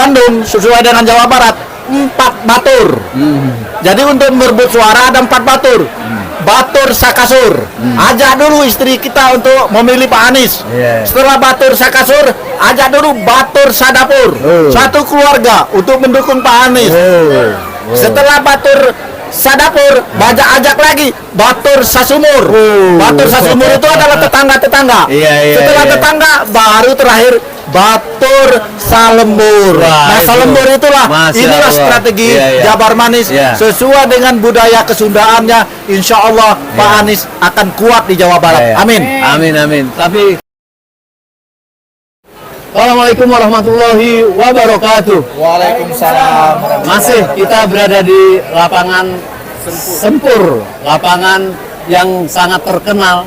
Bandung sesuai dengan Jawa Barat 4 batur. Jadi untuk merebut suara ada 4 batur. Batur Sakasur. Ajak dulu istri kita untuk memilih Pak Anies. Setelah Batur Sakasur, ajak dulu Batur Sadapur. Satu keluarga untuk mendukung Pak Anies. Setelah Batur Sadapur, ajak lagi Batur Sasumur. Batur Sasumur itu adalah tetangga-tetangga. Setelah tetangga, baru terakhir Batur Salembur. Nah, Salembur inilah strategi Jabar Manis sesuai dengan budaya Kesundaannya. Insya Allah Pak Anies akan kuat di Jawa Barat. Amin. Amin. Tapi Assalamualaikum warahmatullahi wabarakatuh. Waalaikumsalam. Masih kita berada di lapangan Sempur, lapangan yang sangat terkenal,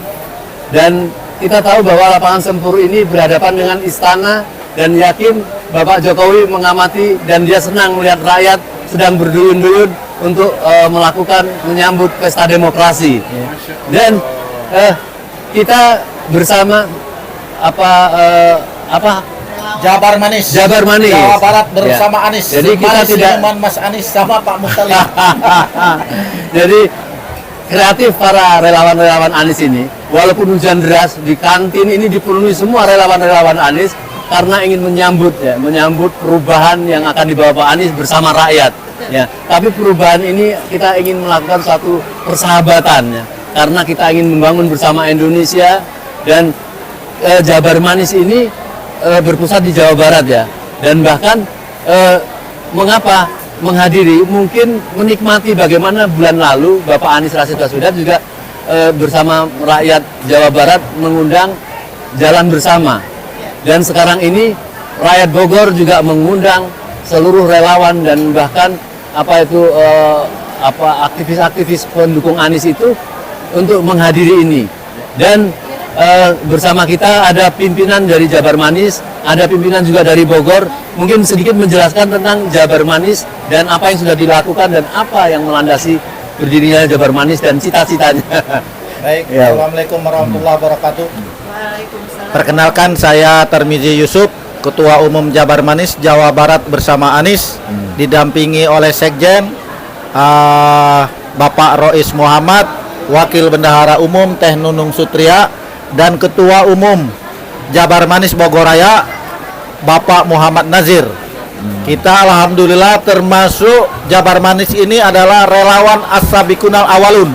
dan kita tahu bahwa lapangan Sempur ini berhadapan dengan istana, dan yakin Bapak Jokowi mengamati dan dia senang melihat rakyat sedang berduyun-duyun untuk menyambut pesta demokrasi. Dan kita bersama Jabar Manis. Jawa Barat bersama Anies. Jadi kita tidak Mas Anies sama Pak Mukhtar. Jadi kreatif para relawan-relawan Anies ini, walaupun hujan deras, di kantin ini dipenuhi semua relawan-relawan Anies karena ingin menyambut perubahan yang akan dibawa Pak Anies bersama rakyat. Tapi perubahan ini kita ingin melakukan suatu persahabatan, karena kita ingin membangun bersama Indonesia, dan Jabar Manis ini berpusat di Jawa Barat dan bahkan mengapa menghadiri, mungkin menikmati bagaimana bulan lalu Bapak Anies Rashid Baswedan juga bersama rakyat Jawa Barat mengundang jalan bersama, dan sekarang ini rakyat Bogor juga mengundang seluruh relawan dan bahkan aktivis-aktivis pendukung Anies itu untuk menghadiri ini. Dan bersama kita ada pimpinan dari Jabar Manis, ada pimpinan juga dari Bogor. Mungkin sedikit menjelaskan tentang Jabar Manis dan apa yang sudah dilakukan dan apa yang melandasi berdirinya Jabar Manis dan cita-citanya. Baik, Assalamualaikum warahmatullahi wabarakatuh. Waalaikumsalam. Perkenalkan, saya Termizi Yusuf, Ketua Umum Jabar Manis Jawa Barat bersama Anies, didampingi oleh Sekjen Bapak Rois Muhammad, Wakil Bendahara Umum Teh Nunung Sutria, dan Ketua Umum Jabar Manis Bogor Raya Bapak Muhammad Nazir. Kita alhamdulillah termasuk Jabar Manis ini adalah relawan as-sabiqunal awalun.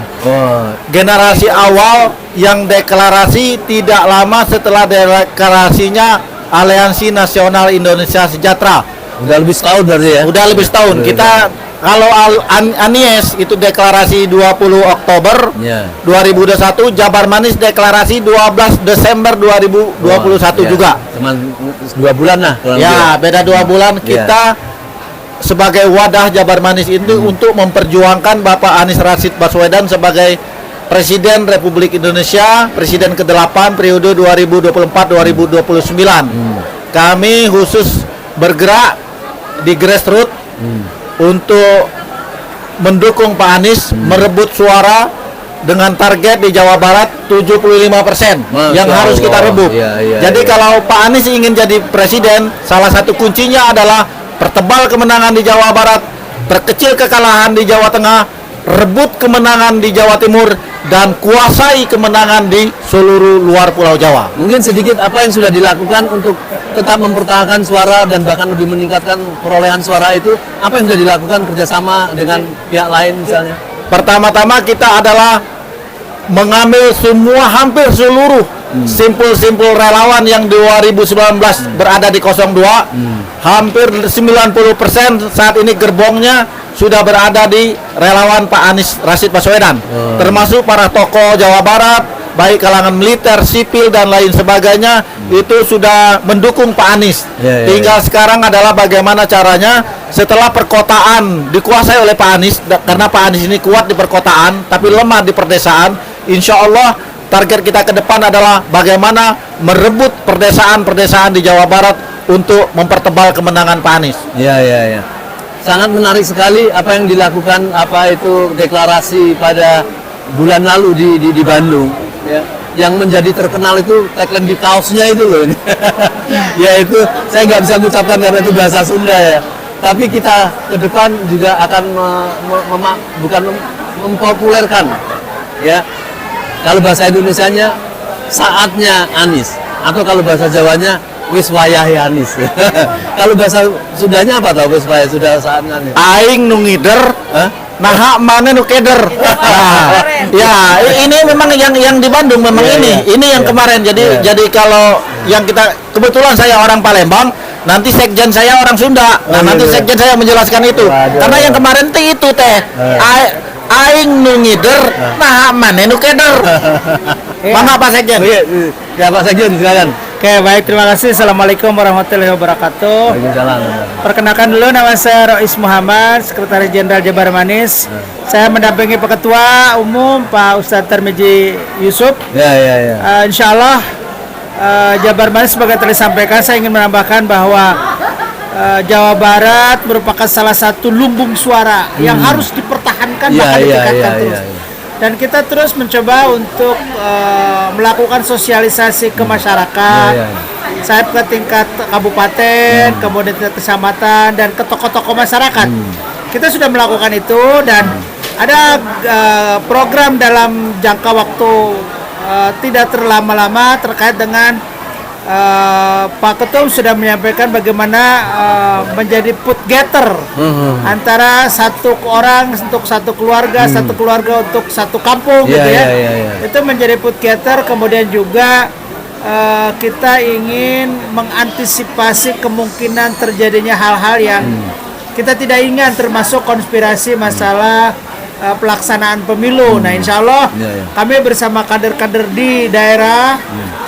Generasi awal yang deklarasi tidak lama setelah deklarasinya Aliansi Nasional Indonesia Sejahtera. Udah lebih setahun berarti ya? Udah lebih setahun. Kita kalau Anies itu deklarasi 20 Oktober 2021, Jabar Manis deklarasi 12 Desember 2021 juga. Cuman 2 bulan lah. Beda 2 bulan. Kita sebagai wadah Jabar Manis itu untuk memperjuangkan Bapak Anies Rashid Baswedan sebagai Presiden Republik Indonesia, Presiden ke-8 periode 2024-2029. Kami khusus bergerak di grassroots untuk mendukung Pak Anies merebut suara dengan target di Jawa Barat 75% yang harus kita rebut. Jadi kalau Pak Anies ingin jadi presiden, salah satu kuncinya adalah pertebal kemenangan di Jawa Barat, perkecil kekalahan di Jawa Tengah, rebut kemenangan di Jawa Timur, dan kuasai kemenangan di seluruh luar Pulau Jawa. Mungkin sedikit apa yang sudah dilakukan untuk tetap mempertahankan suara dan bahkan lebih meningkatkan perolehan suara itu, apa yang sudah dilakukan kerjasama dengan pihak lain misalnya? Pertama-tama kita adalah mengambil hampir seluruh simpul-simpul relawan yang 2019 berada di 02, hampir 90% saat ini gerbongnya sudah berada di relawan Pak Anies Rashid Baswedan, termasuk para tokoh Jawa Barat, baik kalangan militer, sipil, dan lain sebagainya, itu sudah mendukung Pak Anies. Tinggal sekarang adalah bagaimana caranya setelah perkotaan dikuasai oleh Pak Anies, karena Pak Anies ini kuat di perkotaan tapi lemah di perdesaan. Insya Allah target kita ke depan adalah bagaimana merebut perdesaan-perdesaan di Jawa Barat untuk mempertebal kemenangan Pak Anies. Sangat menarik sekali apa yang dilakukan, deklarasi pada bulan lalu di Bandung. Yang menjadi terkenal itu tagline di kaosnya itu loh. Ya itu saya nggak bisa mengucapkan karena itu bahasa Sunda ya. Tapi kita ke depan juga akan bukan mempopulerkan ya. Kalau bahasa Indonesianya saatnya Anies, atau kalau bahasa Jawanya wis wayahe Anies. Kalau bahasa Sundanya apa tau wis wayahe sudah saatnya Anies? Aing nu ngider, nah mana nu keder. Nah, ya ini memang yang di Bandung memang ini yang kemarin. Jadi kalau yang kita kebetulan saya orang Palembang, nanti sekjen saya orang Sunda. Nah, nanti sekjen saya menjelaskan itu. Karena yang kemarin itu teh aing nu ngider, nah mana nu keder. Mangga Pak Sekjen. Ya Pak Sekjen silakan. Oke, baik, terima kasih. Assalamualaikum warahmatullahi wabarakatuh. Waalaikumsalam. Perkenalkan dulu, nama saya Rois Muhammad, Sekretaris Jenderal Jabar Manis. Saya mendampingi Pak Ketua Umum Pak Ustadz Tarmizi Yusuf. Ya. Insya Allah Jabar Manis sebagai telah disampaikan, saya ingin menambahkan bahwa Jawa Barat merupakan salah satu lumbung suara yang harus dipertahankan, bahkan ditingkatkan terus. Dan kita terus mencoba untuk melakukan sosialisasi ke masyarakat, saya ke tingkat kabupaten, kemudian tingkat kecamatan, dan ke tokoh-tokoh masyarakat. Kita sudah melakukan itu, dan ada program dalam jangka waktu tidak terlama-lama terkait dengan Pak Ketum sudah menyampaikan bagaimana menjadi put getter antara satu orang untuk satu keluarga, satu keluarga untuk satu kampung, gitu ya. Itu menjadi put getter. Kemudian juga kita ingin mengantisipasi kemungkinan terjadinya hal-hal yang kita tidak ingat, termasuk konspirasi masalah pelaksanaan pemilu. Nah, insya Allah kami bersama kader-kader di daerah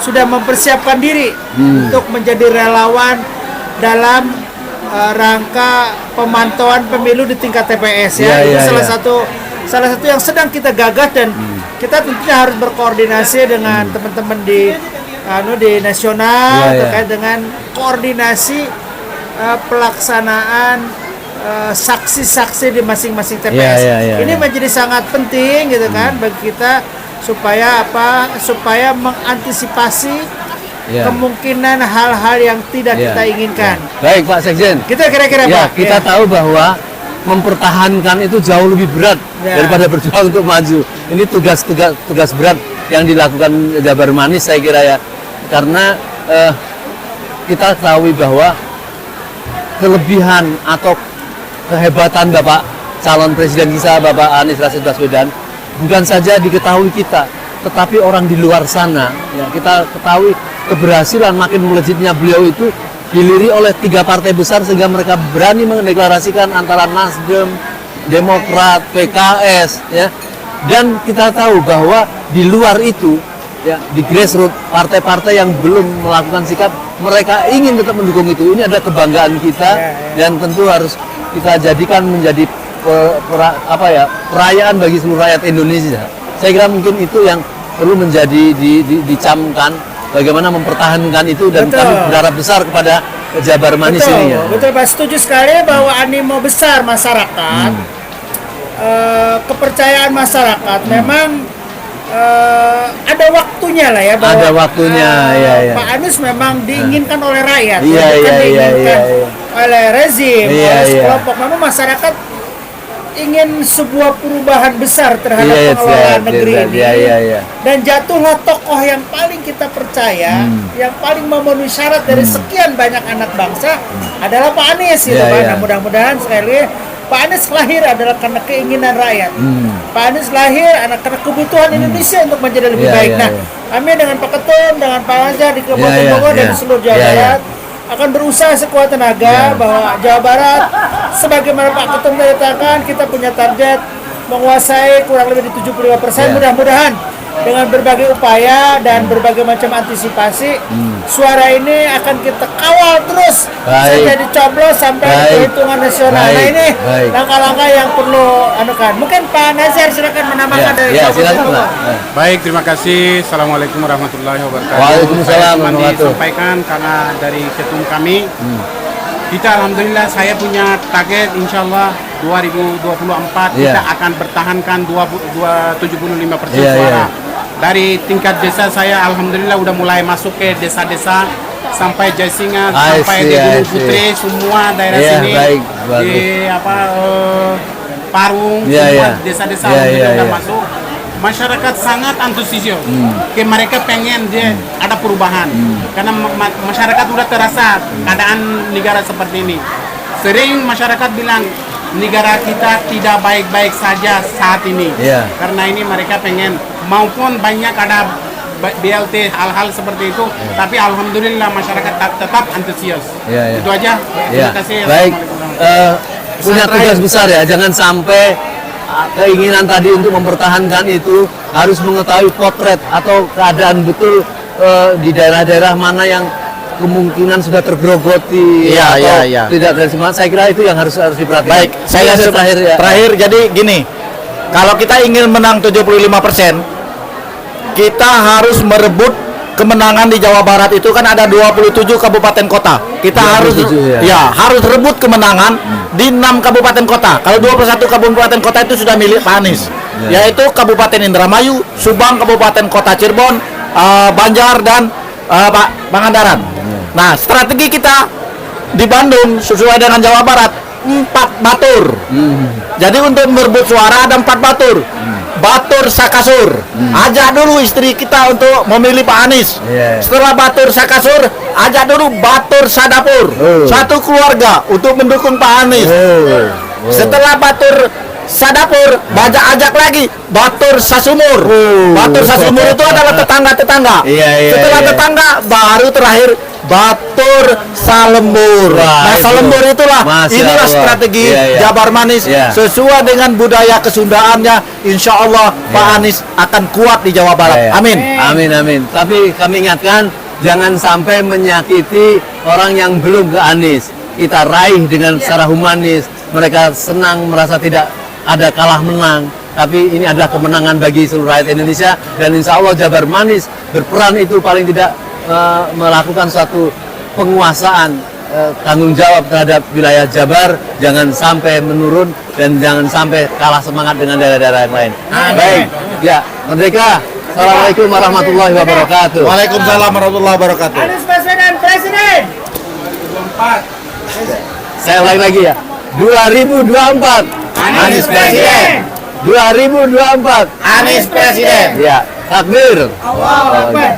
sudah mempersiapkan diri untuk menjadi relawan dalam rangka pemantauan pemilu di tingkat TPS ya. Itu salah satu yang sedang kita gagas, dan kita tentunya harus berkoordinasi dengan teman-teman di nasional terkait dengan koordinasi pelaksanaan saksi-saksi di masing-masing TPS. Ini menjadi sangat penting gitu kan bagi kita supaya mengantisipasi kemungkinan hal-hal yang tidak kita inginkan. Baik Pak Sekjen. Kita kira-kira Pak. Kita tahu bahwa mempertahankan itu jauh lebih berat daripada berjuang untuk maju. Ini tugas berat yang dilakukan Jabar Manis, saya kira ya. Karena kita tahu bahwa kelebihan atau kehebatan Bapak calon presiden kita, Bapak Anies Rashid Baswedan, bukan saja diketahui kita, tetapi orang di luar sana. Ya, kita ketahui keberhasilan makin melejitnya beliau itu diliri oleh 3 partai besar, sehingga mereka berani mendeklarasikan antara Nasdem, Demokrat, PKS, ya. Dan kita tahu bahwa di luar itu, ya, di grassroots, partai-partai yang belum melakukan sikap, mereka ingin tetap mendukung itu. Ini ada kebanggaan kita, dan tentu harus kita jadikan menjadi perayaan bagi seluruh rakyat Indonesia. Saya kira mungkin itu yang perlu menjadi dicamkan, bagaimana mempertahankan itu, dan kami berharap besar kepada Jabar Manis ini ya. Betul Pak, setuju sekali bahwa animo besar masyarakat, kepercayaan masyarakat memang ada waktunya lah ya, bahwa ada waktunya, Pak Anies memang diinginkan oleh rakyat, diinginkan oleh rezim, oleh sekelompok. Memang masyarakat ingin sebuah perubahan besar terhadap pengelolaan negeri ini. Dan jatuhlah tokoh yang paling kita percaya, yang paling memenuhi syarat dari sekian banyak anak bangsa adalah Pak Anies, gitu Pak. Nah, mudah-mudahan sekali Pak Anies lahir adalah karena keinginan rakyat. Pak Anies lahir karena kebutuhan Indonesia untuk menjadi lebih baik. Nah, kami dengan Pak Ketum, dengan Pak Nazar di Kabupaten Bogor dan di seluruh Jawa Barat akan berusaha sekuat tenaga bahwa Jawa Barat, sebagaimana Pak Ketum tadi katakan, kita punya target menguasai kurang lebih di 75%. Mudah-mudahan dengan berbagai upaya dan berbagai macam antisipasi, suara ini akan kita kawal terus sampai dicoblos sampai perhitungan nasional. Nah, ini langkah-langkah yang perlu anukan. Mungkin Pak Nazar silakan menambahkan dari silakan. Baik, terima kasih. Assalamualaikum warahmatullahi wabarakatuh. Waalaikumsalam warahmatullahi wabarakatuh. Disampaikan karena dari ketum kami, kita alhamdulillah saya punya target insyaallah 2024 kita akan pertahankan 75% suara. Dari tingkat desa saya alhamdulillah udah mulai masuk ke desa-desa sampai Jasingan, I sampai see, di I Gunung see. Putri, semua daerah Iya, sini, baik, di Parung, Iya, semua iya. desa-desa Iya, alhamdulillah iya, udah iya. masuk. Masyarakat sangat antusias, kayak mereka pengen dia ada perubahan, karena masyarakat udah terasa keadaan negara seperti ini. Sering masyarakat bilang negara kita tidak baik-baik saja saat ini, Iya. karena ini mereka pengen maupun banyak ada BLT hal-hal seperti itu, tapi alhamdulillah masyarakat tetap antusias. Iya, iya. Itu aja. Ya, Terima kasih. baik. Assalamualaikum. Punya tugas besar ya, jangan sampai keinginan tadi untuk mempertahankan itu harus mengetahui potret atau keadaan betul di daerah-daerah mana yang kemungkinan sudah tergerogoti Iya, atau iya, iya. tidak dari semua. Saya kira itu yang harus diperhatikan. Baik, saya Ini terakhir ya. terakhir jadi gini. Kalau kita ingin menang 75%, kita harus merebut kemenangan di Jawa Barat. Itu kan ada 27 kabupaten kota. Kita harus 27, harus rebut kemenangan di 6 kabupaten kota. Kalau 21 kabupaten kota itu sudah milik Pak Anies. Ya. Yaitu Kabupaten Indramayu, Subang, Kabupaten Kota Cirebon, Banjar dan Pangandaran. Nah, strategi kita di Bandung sesuai dengan Jawa Barat 4 batur. Jadi untuk merebut suara ada 4 batur. Batur Sakasur. Ajak dulu istri kita untuk memilih Pak Anies. Iya. Setelah Batur Sakasur, ajak dulu Batur Sadapur. Oh. Satu keluarga untuk mendukung Pak Anies. Setelah Batur Sadapur, ajak lagi Batur Sasumur. Oh. Batur Sasumur itu adalah tetangga-tetangga. Iya, iya, Setelah iya. tetangga, baru terakhir Batur Salembur. Wah, Nah, itu. Salembur itulah Masya inilah Allah. strategi Iya, iya. Jabar Manis Iya. sesuai dengan budaya Kesundaannya. Insya Allah Pak Iya. Anies akan kuat di Jawa Barat. Ya, ya. Amin. Amin, amin. Tapi kami ingatkan, jangan sampai menyakiti orang yang belum ke Anies. Kita raih dengan secara humanis. Mereka senang merasa tidak ada kalah menang. Tapi ini adalah kemenangan bagi seluruh rakyat Indonesia. Dan insya Allah Jabar Manis berperan itu paling tidak melakukan suatu penguasaan tanggung jawab terhadap wilayah Jabar. Jangan sampai menurun dan jangan sampai kalah semangat dengan daerah-daerah yang lain. Baik, ya, Merdeka. Assalamualaikum warahmatullahi wabarakatuh. Waalaikumsalam warahmatullahi wabarakatuh. Anies Baswedan presiden. Saya ulangi lagi ya. 2024. Anies Presiden. 2024. Anies Presiden. Ya, takbir. Allahu Akbar.